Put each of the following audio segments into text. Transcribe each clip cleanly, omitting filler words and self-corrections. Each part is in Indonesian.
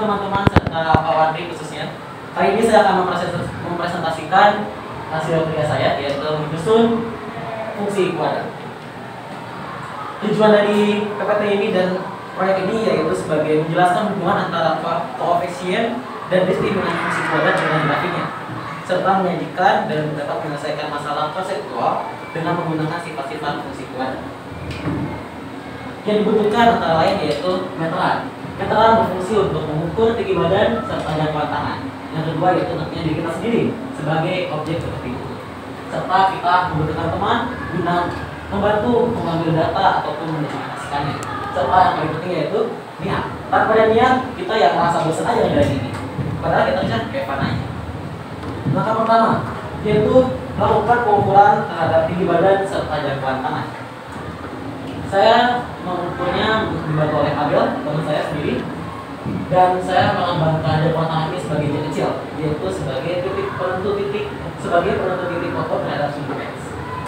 teman-teman serta Pak Wandi khususnya. Kali ini saya akan mempresentasikan hasil kerja saya, yaitu menyusun fungsi kuadrat. Tujuan dari PPT ini dan proyek ini yaitu sebagai menjelaskan hubungan antara koefisien dan determinan fungsi kuadrat dengan grafiknya, serta menyajikan dan dapat menyelesaikan masalah konseptual dengan menggunakan sifat-sifat fungsi kuadrat. Yang dibutuhkan antara lain yaitu meteran. Meteran berfungsi untuk mengukur tinggi badan serta jangkauan tangan. Yang kedua yaitu tentunya diri kita sendiri sebagai objek seperti itu. Serta kita membutuhkan teman guna membantu mengambil data ataupun mendokumentasikannya. Serta yang paling penting yaitu niat. Tanpa ada niat kita yang merasa bosan aja dari ini. Padahal kita bisa kayak fun aja. Langkah pertama yaitu melakukan pengukuran terhadap tinggi badan serta jangkauan tangan. Saya mengukurnya dibantu oleh Abel, teman saya sendiri, dan saya mengembangkan jangkauan tangan ini sebagai j kecil, yaitu sebagai penentu titik foto terhadap sumbu X,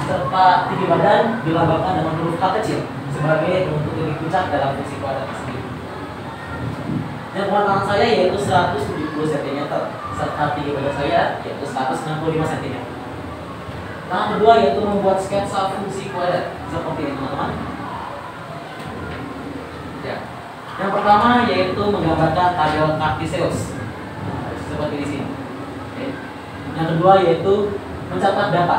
serta tinggi badan dilambangkan dengan huruf K kecil sebagai penentu titik puncak dalam fungsi kuadrat sendiri. Jangkauan tangan saya yaitu 170 cm, serta tinggi badan saya yaitu 165 cm. Langkah kedua yaitu membuat sketsa fungsi kuadrat seperti ini, teman-teman. Yang pertama yaitu menggambarkan tabel Cartesius seperti di sini. Yang kedua yaitu mencatat data.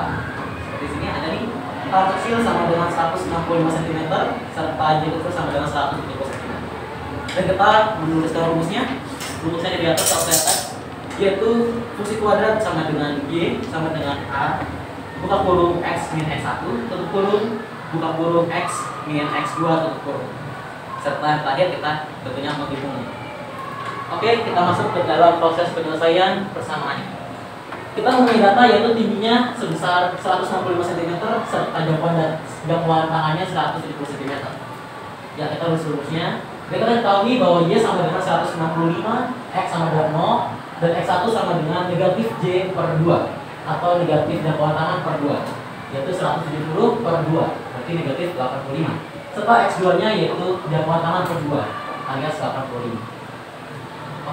Seperti di sini ada nih, K kecil sama dengan 165 cm serta J kecil sama dengan 170 cm. Dan kita menuliskan rumusnya. Rumusnya di atas atau di atas, yaitu fungsi kuadrat sama dengan Y sama dengan A buka kurung X min X1 tutup kurung buka kurung X min X2 tutup kurung. Serta yang terakhir kita tentunya menghitungnya. Oke, kita masuk ke dalam proses penyelesaian persamaannya. Kita mempunyai data yaitu tingginya sebesar 165 cm serta jangkauan tangannya 170 cm. Ya, kita tulis rumusnya. Kita ketahui bahwa Y sama dengan 165, X sama dengan 0, dan X1 sama dengan negatif J per 2 atau negatif jangkauan tangan per 2, yaitu 170 per 2, berarti negatif 85. Serta X2 nya yaitu jangkauan tangan per 2 alias 85.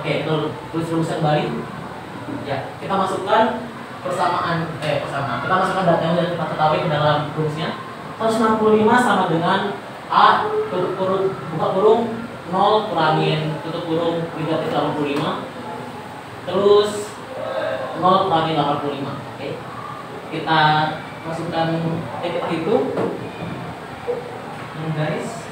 Oke, tulis rumusnya kembali. Ya, kita masukkan kita masukkan data yang sudah kita ketahui ke dalam rumusnya. 165 sama dengan A tutup kurung buka kurung 0 kurangin tutup kurung negatif 85 terus 0 kurangin 85. Oke, kita masukkan kita hitung guys.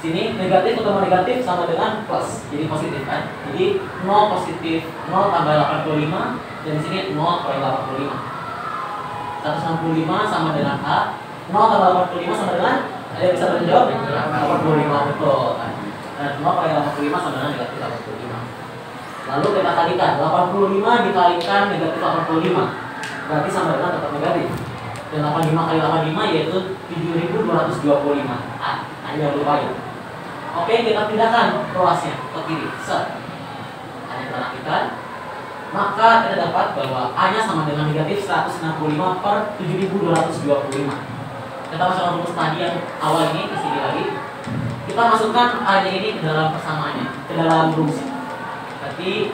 Sini negatif ketemu negatif sama dengan plus, jadi positif kan. Jadi 0 positif 0 tambah 85, dan di sini 0 kurang 85. 165 sama dengan A, 0 tambah 85 sama dengan, ada yang bisa menjawab? 85, betul kan. Dan 0 kurang 85 sama dengan negatif 85. Lalu kita kalikan, 85 dikalikan negatif 85 berarti sama dengan tetap negatif. Dan 85 kali 85 yaitu 7.225. Jangan lupa ya. Oke, kita pindahkan ruasnya ke kiri. Set. Hanya kita rapikan. Maka kita dapat bahwa A-nya sama dengan negatif 165 per 7.225. Kita masukkan rumus tadi yang awal ini ke sini lagi. Kita masukkan A-nya ini ke dalam persamaannya, ke dalam rumus. Berarti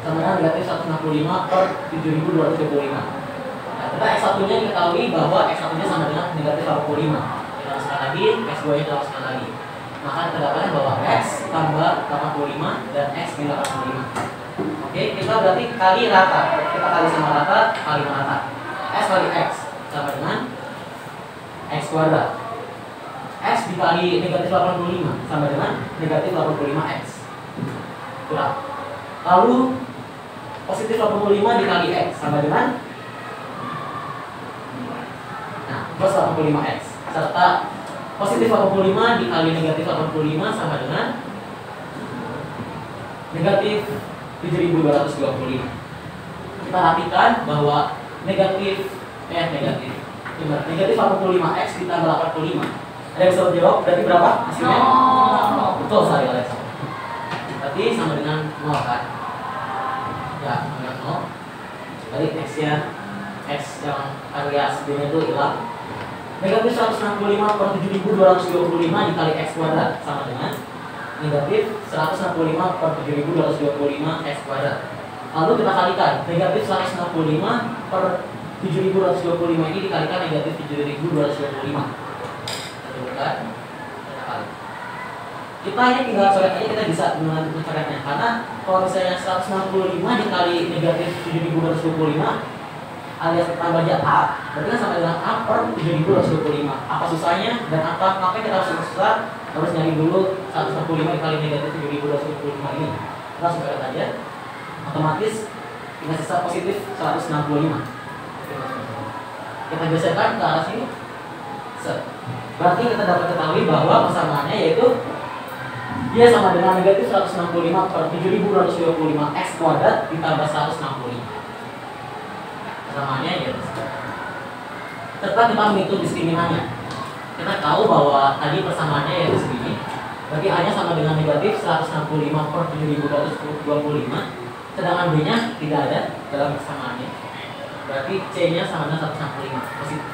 sama dengan negatif 165 per 7.225. Nah, kita X1 nya diketahui bahwa X1 nya sama dengan negatif 85. Kita masukkan lagi, X2 nya kita masukkan lagi. Maka kita dapatkan bahwa X tambah 85 dan X min 85. Oke, kita berarti kali rata. Kita kali sama rata, kali rata. S kali X sama dengan X kuadrat. X dikali negatif 85 sama dengan negatif 85X. Kurang. Lalu positif 85 dikali X sama dengan plus 85X, serta positif 85 dikali negatif 85 sama dengan negatif 7.225. Kita rapikan bahwa negatif 85X ditambah 85. Ada yang bisa jawab berarti berapa hasilnya? Betul sekali, Alexa. Berarti sama dengan 0 kan? Ya, sama dengan 0. Berarti X nya X yang alias B nya itu hilang. Negatif 165 per 7.225 dikali X kuadrat sama dengan negatif 165 per 7.225 X kuadrat. Lalu kita kalikan, negatif 165 per 7.225 ini dikalikan negatif 7.225. Kita ini tinggal coret aja, kita bisa menentukan coretnya. Karena kalau misalnya 165 dikali negatif 7.225 alias tambah A, berarti kan sama dengan A per 7.225. Apa susahnya dan apa kita harus nyari dulu 165 dikali negatif 7.225 ini. Kita langsung coret aja, otomatis kita sisa positif 165. Kita geserkan ke arah sini. Berarti kita dapat ketahui bahwa persamaannya yaitu dia sama dengan negatif 165 per 7.225 X kuadrat ditambah 165. Persamaannya yaitu serta kita menghitung diskriminannya. Kita tahu bahwa tadi persamaannya yaitu segini. Berarti A-nya sama dengan negatif 165 per 7.225, sedangkan B-nya tidak ada dalam persamaannya. Berarti C-nya sama dengan 165 positif.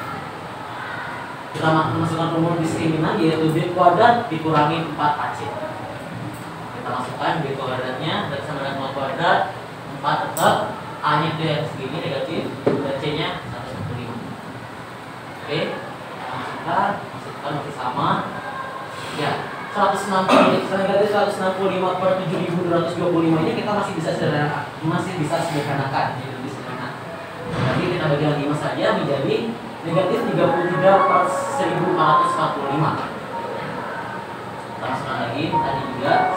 Kita masukkan rumus diskriminan yaitu B kuadrat dikurangi 4AC. Kita masukkan B kuadratnya dan sama dengan 0 kuadrat 4 tetap, A-nya itu yang segini negatif dan C-nya 165. Oke, masukkan masih sama. Ya, 160 negatif 165 per 7.225 ini kita masih bisa sederhanakan, jadi lebih sederhana. Jadi kita bagi lagi 5 saja menjadi negatif 33 per 1445. Kita masukkan lagi tadi juga.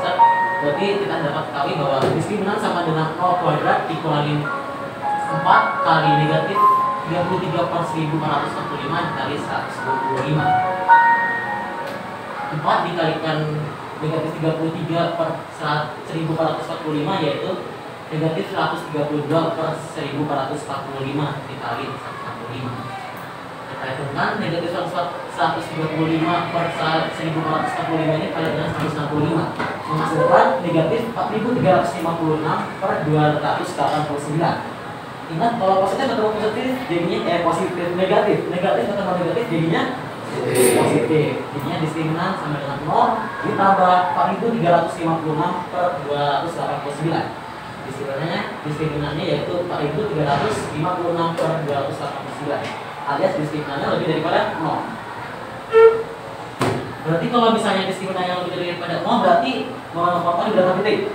Berarti kita dapat ketahui bahwa diskriminan sama dengan 0 kuadrat dikurangi 4 kali negatif 33 per 1445 dikali 125. 4 dikalikan negatif 33 per 1445 yaitu negatif 132 per 1445 dikali 145. Kita hitungkan negatif 135 per 1445 ini kali dengan 165 menghasilkan negatif 4356 per 289. Ingat kalau positif ketemu positif jadinya positif negatif ketemu negatif jadinya positif. Jadinya diskriminan sama dengan 0 ditambah 4356 per 289. Diskriminannya yaitu 4356 per 289 alias diskriminannya lebih daripada 0. Berarti kalau misalnya diskriminannya lebih daripada 0 berarti nomor di belakang titik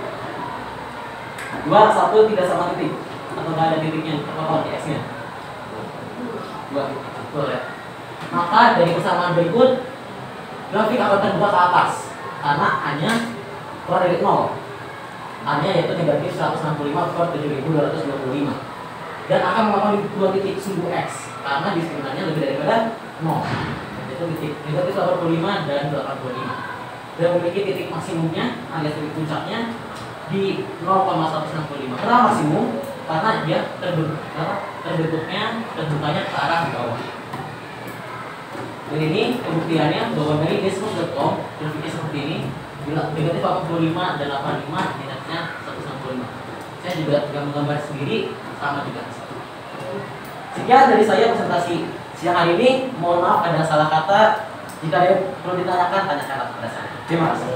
2, 1 tidak sama titik atau tidak ada titiknya terpapar di X-nya 2 titik. Betul ya? Maka dari persamaan berikut grafik akan terbuka ke atas karena A-nya keluar dari 0. A-nya yaitu negatif 165 per 7.225 dan akan melakukan dua titik sumbu X karena diskriminannya lebih daripada 0, yaitu titik negatif 85 dan 85 dan memiliki titik maksimumnya alias titik puncaknya di 0,165. Kenapa maksimum? Karena dia terbukanya ke arah bawah. Dan ini pembuktiannya bahwa dari desmos.com berpikir seperti ini, bila negatif 85 dan 85 nilainya 165. Saya juga menggambar sendiri sama juga. Sekian dari saya presentasi siang hari ini. Mohon maaf ada salah kata. Jika ada yang perlu ditanyakan, tanyakanlah kepada saya. Terima kasih.